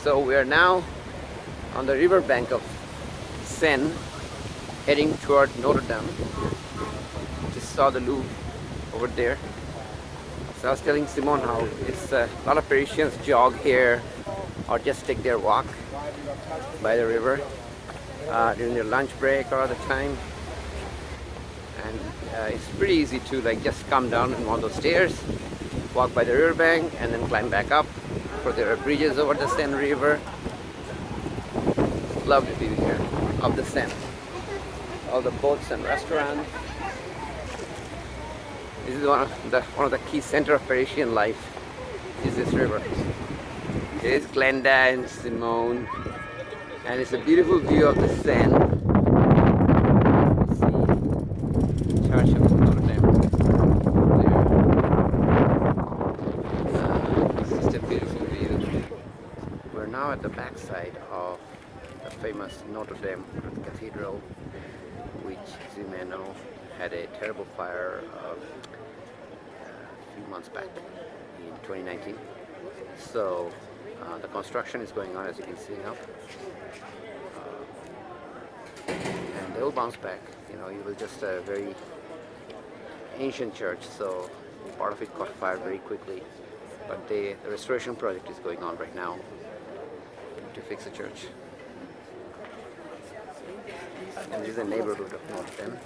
So we are now on the river bank of Seine, heading toward Notredame. Just saw the Louvre over there. So I was telling Simone how it's a lot of Parisians jog here or just take their walk by the river during their lunch break or other time. And it's pretty easy to like just come down on one of those stairs, walk by the riverbank, and then climb back up. For there are bridges over the Seine River. Lovely view here of the Seine. All the boats and restaurants. This is one of the key center of Parisian life. Is this river? Here's Glenda and Simone, and it's a beautiful view of the Seine. See Church of Notredame there. It's just a beautiful view. We're now at the backside of the famous Notredame Cathedral, which, as you may know, had a terrible fire a few months back in 2019. So the construction is going on, as you can see now, and they will bounce back. You know, it was just a very ancient church, so part of it caught fire very quickly. But the restoration project is going on right now to fix the church. And this is the neighborhood of Notredame.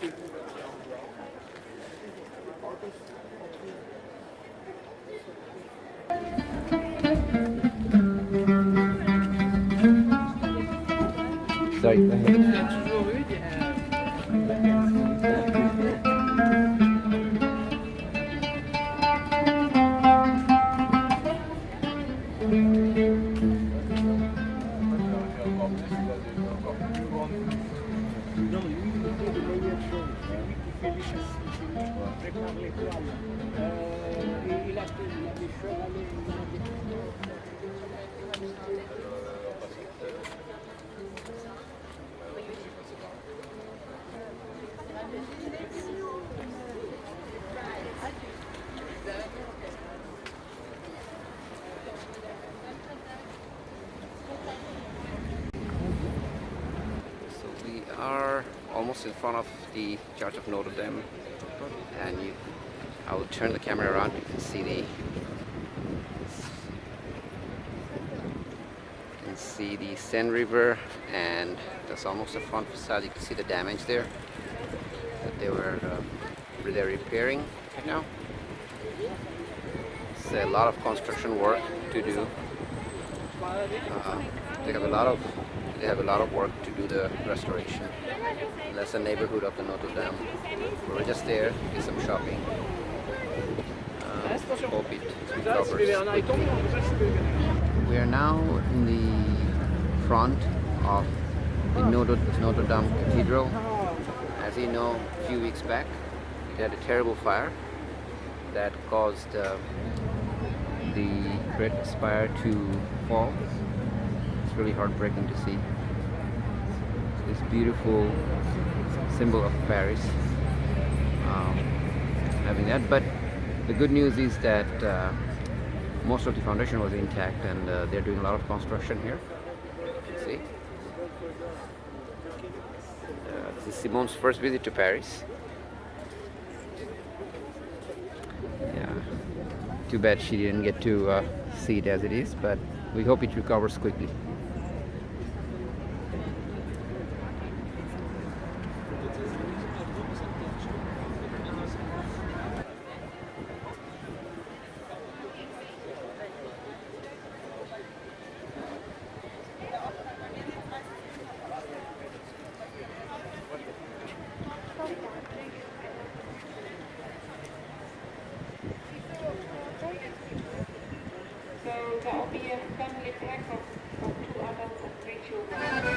Sorry, go ahead. We are almost in front of the Church of Notredame, and I will turn the camera around. You can see the Seine River, and that's almost the front facade. You can see the damage there that they're repairing right now. It's a lot of construction work to do. They have a lot of work to do the restoration. That's the neighborhood of the Notredame. We're just there, do some shopping. Hope it recovers quickly. We are now in the front of the Notredame Cathedral. As you know, a few weeks back, it had a terrible fire that caused the great spire to fall. It's really heartbreaking to see this beautiful symbol of Paris having that. But the good news is that most of the foundation was intact, and they're doing a lot of construction here. You can see. This is Simone's first visit to Paris. Yeah, too bad she didn't get to see it as it is, but we hope it recovers quickly. So that'll be a family pack of 2 adults and 3 children.